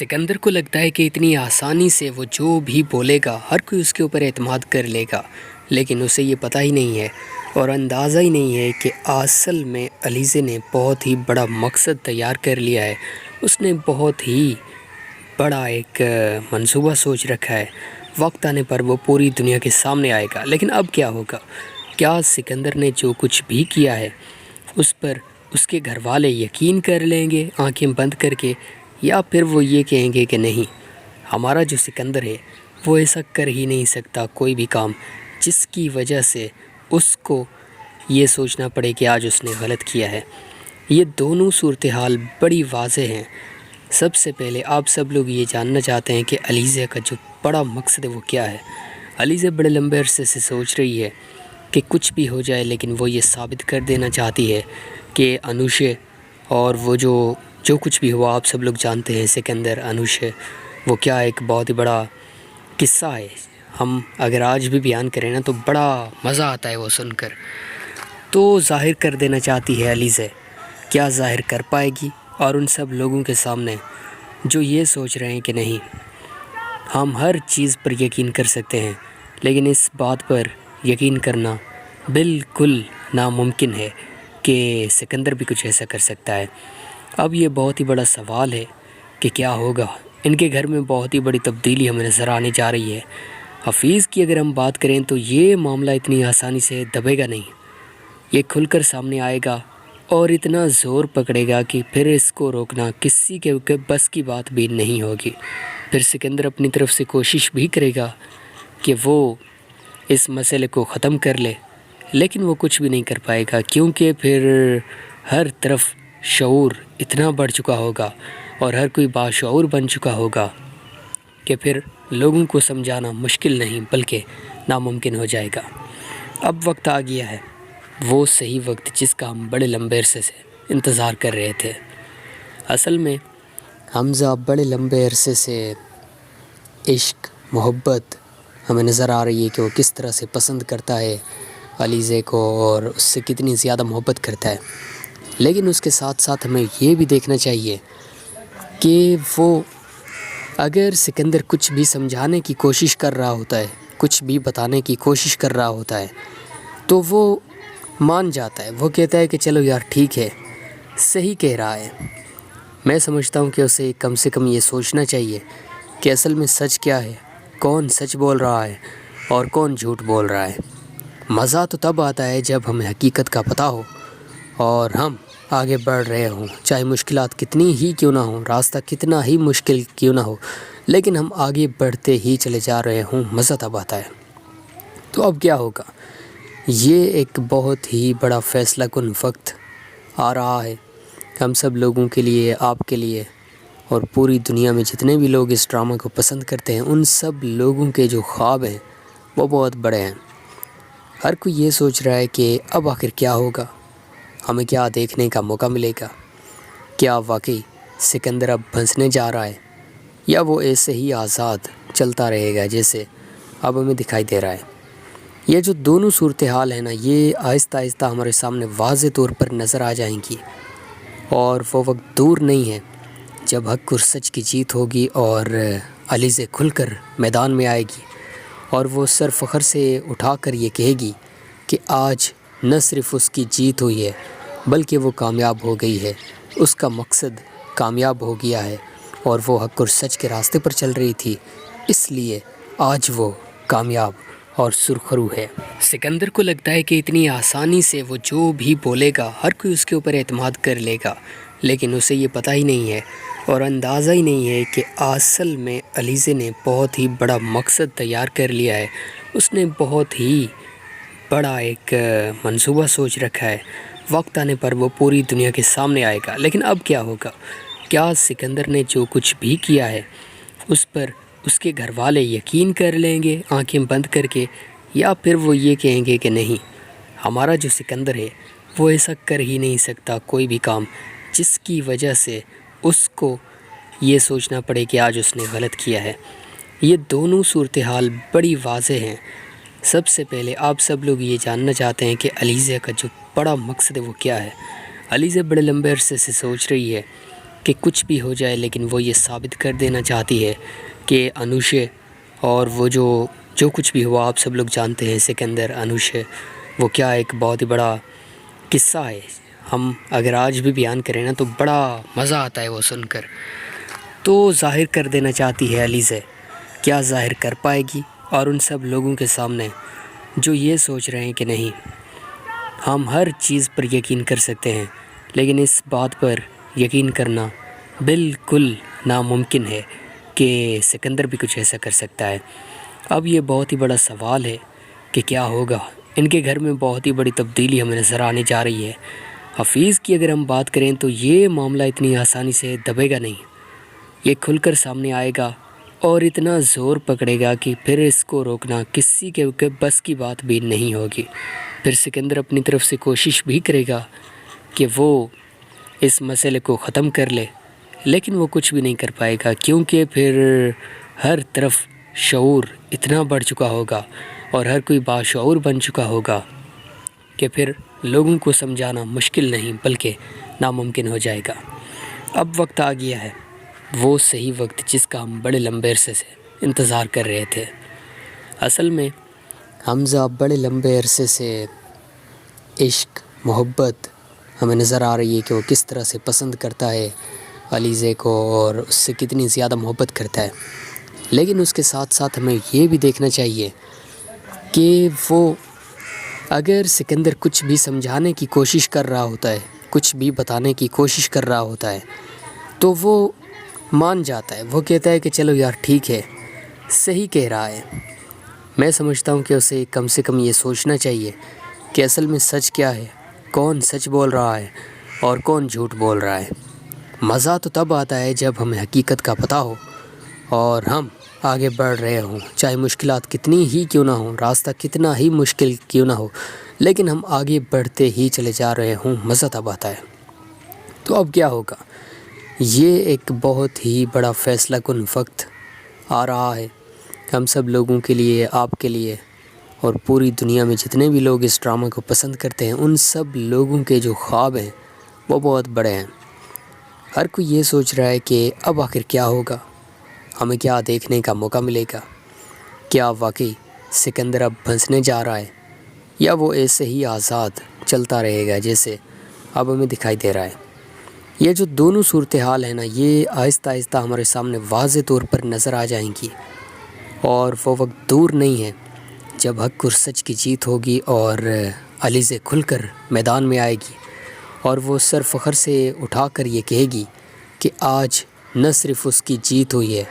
سکندر کو لگتا ہے کہ اتنی آسانی سے وہ جو بھی بولے گا ہر کوئی اس کے اوپر اعتماد کر لے گا، لیکن اسے یہ پتہ ہی نہیں ہے اور اندازہ ہی نہیں ہے کہ اصل میں علیزے نے بہت ہی بڑا مقصد تیار کر لیا ہے۔ اس نے بہت ہی بڑا ایک منصوبہ سوچ رکھا ہے۔ وقت آنے پر وہ پوری دنیا کے سامنے آئے گا، لیکن اب کیا ہوگا؟ کیا سکندر نے جو کچھ بھی کیا ہے اس پر اس کے گھر والے یقین کر لیں گے آنکھیں بند کر کے، یا پھر وہ یہ کہیں گے کہ نہیں، ہمارا جو سکندر ہے وہ ایسا کر ہی نہیں سکتا کوئی بھی کام جس کی وجہ سے اس کو یہ سوچنا پڑے کہ آج اس نے غلط کیا ہے۔ یہ دونوں صورتحال بڑی واضح ہیں۔ سب سے پہلے آپ سب لوگ یہ جاننا چاہتے ہیں کہ علیزہ کا جو بڑا مقصد ہے وہ کیا ہے۔ علیزہ بڑے لمبے عرصے سے سوچ رہی ہے کہ کچھ بھی ہو جائے، لیکن وہ یہ ثابت کر دینا چاہتی ہے کہ انوشے اور وہ جو کچھ بھی ہوا، آپ سب لوگ جانتے ہیں سکندر انوشے، وہ کیا ایک بہت ہی بڑا قصہ ہے۔ ہم اگر آج بھی بیان کریں نا تو بڑا مزہ آتا ہے وہ سن کر۔ تو ظاہر کر دینا چاہتی ہے علیزہ، کیا ظاہر کر پائے گی؟ اور ان سب لوگوں کے سامنے جو یہ سوچ رہے ہیں کہ نہیں، ہم ہر چیز پر یقین کر سکتے ہیں، لیکن اس بات پر یقین کرنا بالکل ناممکن ہے کہ سکندر بھی کچھ ایسا کر سکتا ہے۔ اب یہ بہت ہی بڑا سوال ہے کہ کیا ہوگا۔ ان کے گھر میں بہت ہی بڑی تبدیلی ہمیں نظر آنے جا رہی ہے۔ حفیظ کی اگر ہم بات کریں تو یہ معاملہ اتنی آسانی سے دبے گا نہیں، یہ کھل کر سامنے آئے گا اور اتنا زور پکڑے گا کہ پھر اس کو روکنا کسی کے بس کی بات بھی نہیں ہوگی۔ پھر سکندر اپنی طرف سے کوشش بھی کرے گا کہ وہ اس مسئلے کو ختم کر لے، لیکن وہ کچھ بھی نہیں کر پائے گا، کیونکہ پھر ہر طرف شعور اتنا بڑھ چکا ہوگا اور ہر کوئی باشعور بن چکا ہوگا کہ پھر لوگوں کو سمجھانا مشکل نہیں بلکہ ناممکن ہو جائے گا۔ اب وقت آ گیا ہے، وہ صحیح وقت جس کا ہم بڑے لمبے عرصے سے انتظار کر رہے تھے۔ اصل میں حمزہ بڑے لمبے عرصے سے عشق محبت ہمیں نظر آ رہی ہے کہ وہ کس طرح سے پسند کرتا ہے علیزہ کو اور اس سے کتنی زیادہ محبت کرتا ہے، لیکن اس کے ساتھ ساتھ ہمیں یہ بھی دیکھنا چاہیے کہ وہ اگر سکندر کچھ بھی سمجھانے کی کوشش کر رہا ہوتا ہے، کچھ بھی بتانے کی کوشش کر رہا ہوتا ہے تو وہ مان جاتا ہے، وہ کہتا ہے کہ چلو یار ٹھیک ہے، صحیح کہہ رہا ہے۔ میں سمجھتا ہوں کہ اسے کم سے کم یہ سوچنا چاہیے کہ اصل میں سچ کیا ہے، کون سچ بول رہا ہے اور کون جھوٹ بول رہا ہے۔ مزہ تو تب آتا ہے جب ہمیں حقیقت کا پتہ ہو اور ہم آگے بڑھ رہے ہوں، چاہے مشکلات کتنی ہی کیوں نہ ہوں، راستہ کتنا ہی مشکل کیوں نہ ہو، لیکن ہم آگے بڑھتے ہی چلے جا رہے ہوں، مزہ تب آتا ہے۔ تو اب کیا ہوگا؟ یہ ایک بہت ہی بڑا فیصلہ کن وقت آ رہا ہے ہم سب لوگوں کے لیے، آپ کے لیے اور پوری دنیا میں جتنے بھی لوگ اس ڈرامہ کو پسند کرتے ہیں، ان سب لوگوں کے جو خواب ہیں وہ بہت بڑے ہیں۔ ہر کوئی یہ سوچ رہا ہے کہ اب آخر کیا ہوگا، ہمیں کیا دیکھنے کا موقع ملے گا؟ کیا واقعی سکندر اب پھنسنے جا رہا ہے یا وہ ایسے ہی آزاد چلتا رہے گا جیسے اب ہمیں دکھائی دے رہا ہے؟ یہ جو دونوں صورتحال ہیں نا، یہ آہستہ آہستہ ہمارے سامنے واضح طور پر نظر آ جائیں گی، اور وہ وقت دور نہیں ہے جب حق اور سچ کی جیت ہوگی اور علیزہ کھل کر میدان میں آئے گی اور وہ سر فخر سے اٹھا کر یہ کہے گی کہ آج نہ صرف اس کی جیت ہوئی ہے بلکہ وہ کامیاب ہو گئی ہے، اس کا مقصد کامیاب ہو گیا ہے اور وہ حق اور سچ کے راستے پر چل رہی تھی، اس لیے آج وہ کامیاب اور سرخرو ہے۔ سکندر کو لگتا ہے کہ اتنی آسانی سے وہ جو بھی بولے گا ہر کوئی اس کے اوپر اعتماد کر لے گا، لیکن اسے یہ پتہ ہی نہیں ہے اور اندازہ ہی نہیں ہے کہ اصل میں علیزہ نے بہت ہی بڑا مقصد تیار کر لیا ہے۔ اس نے بہت ہی بڑا ایک منصوبہ سوچ رکھا ہے۔ وقت آنے پر وہ پوری دنیا کے سامنے آئے گا، لیکن اب کیا ہوگا؟ کیا سکندر نے جو کچھ بھی کیا ہے اس پر اس کے گھر والے یقین کر لیں گے آنکھیں بند کر کے، یا پھر وہ یہ کہیں گے کہ نہیں، ہمارا جو سکندر ہے وہ ایسا کر ہی نہیں سکتا کوئی بھی کام جس کی وجہ سے اس کو یہ سوچنا پڑے کہ آج اس نے غلط کیا ہے۔ یہ دونوں صورتحال بڑی واضح ہیں۔ سب سے پہلے آپ سب لوگ یہ جاننا چاہتے ہیں کہ علیزہ کا جو بڑا مقصد ہے وہ کیا ہے۔ علیزہ بڑے لمبے عرصے سے سوچ رہی ہے کہ کچھ بھی ہو جائے لیکن وہ یہ ثابت کر دینا چاہتی ہے کہ انوشے اور وہ جو کچھ بھی ہوا آپ سب لوگ جانتے ہیں سکندر انوشے وہ کیا ایک بہت ہی بڑا قصہ ہے. ہم اگر آج بھی بیان کریں نا تو بڑا مزہ آتا ہے وہ سن کر. تو ظاہر کر دینا چاہتی ہے علیزہ. کیا ظاہر کر پائے گی؟ اور ان سب لوگوں کے سامنے جو یہ سوچ رہے ہیں کہ نہیں ہم ہر چیز پر یقین کر سکتے ہیں لیکن اس بات پر یقین کرنا بالکل ناممکن ہے کہ سکندر بھی کچھ ایسا کر سکتا ہے. اب یہ بہت ہی بڑا سوال ہے کہ کیا ہوگا. ان کے گھر میں بہت ہی بڑی تبدیلی ہمیں نظر آنے جا رہی ہے. حفیظ کی اگر ہم بات کریں تو یہ معاملہ اتنی آسانی سے دبے گا نہیں. یہ کھل کر سامنے آئے گا اور اتنا زور پکڑے گا کہ پھر اس کو روکنا کسی کے بس کی بات بھی نہیں ہوگی. پھر سکندر اپنی طرف سے کوشش بھی کرے گا کہ وہ اس مسئلے کو ختم کر لے لیکن وہ کچھ بھی نہیں کر پائے گا کیونکہ پھر ہر طرف شعور اتنا بڑھ چکا ہوگا اور ہر کوئی باشعور بن چکا ہوگا کہ پھر لوگوں کو سمجھانا مشکل نہیں بلکہ ناممکن ہو جائے گا. اب وقت آ گیا ہے وہ صحیح وقت جس کا ہم بڑے لمبے عرصے سے انتظار کر رہے تھے. اصل میں حمزہ بڑے لمبے عرصے سے عشق محبت ہمیں نظر آ رہی ہے کہ وہ کس طرح سے پسند کرتا ہے علیزہ کو اور اس سے کتنی زیادہ محبت کرتا ہے. لیکن اس کے ساتھ ساتھ ہمیں یہ بھی دیکھنا چاہیے کہ وہ اگر سکندر کچھ بھی سمجھانے کی کوشش کر رہا ہوتا ہے کچھ بھی بتانے کی کوشش کر رہا ہوتا ہے تو وہ مان جاتا ہے. وہ کہتا ہے کہ چلو یار ٹھیک ہے صحیح کہہ رہا ہے. میں سمجھتا ہوں کہ اسے کم سے کم یہ سوچنا چاہیے کہ اصل میں سچ کیا ہے کون سچ بول رہا ہے اور کون جھوٹ بول رہا ہے. مزہ تو تب آتا ہے جب ہمیں حقیقت کا پتہ ہو اور ہم آگے بڑھ رہے ہوں چاہے مشکلات کتنی ہی کیوں نہ ہوں راستہ کتنا ہی مشکل کیوں نہ ہو لیکن ہم آگے بڑھتے ہی چلے جا رہے ہوں مزہ تب آتا ہے. تو اب کیا ہوگا؟ یہ ایک بہت ہی بڑا فیصلہ کن وقت آ رہا ہے ہم سب لوگوں کے لیے آپ کے لیے اور پوری دنیا میں جتنے بھی لوگ اس ڈرامہ کو پسند کرتے ہیں ان سب لوگوں کے جو خواب ہیں وہ بہت بڑے ہیں. ہر کوئی یہ سوچ رہا ہے کہ اب آخر کیا ہوگا ہمیں کیا دیکھنے کا موقع ملے گا. کیا واقعی سکندر اب پھنسنے جا رہا ہے یا وہ ایسے ہی آزاد چلتا رہے گا جیسے اب ہمیں دکھائی دے رہا ہے. یہ جو دونوں صورتحال ہیں نا یہ آہستہ آہستہ ہمارے سامنے واضح طور پر نظر آ جائیں گی اور وہ وقت دور نہیں ہے جب حق اور سچ کی جیت ہوگی اور علیزہ کھل کر میدان میں آئے گی اور وہ سر فخر سے اٹھا کر یہ کہے گی کہ آج نہ صرف اس کی جیت ہوئی ہے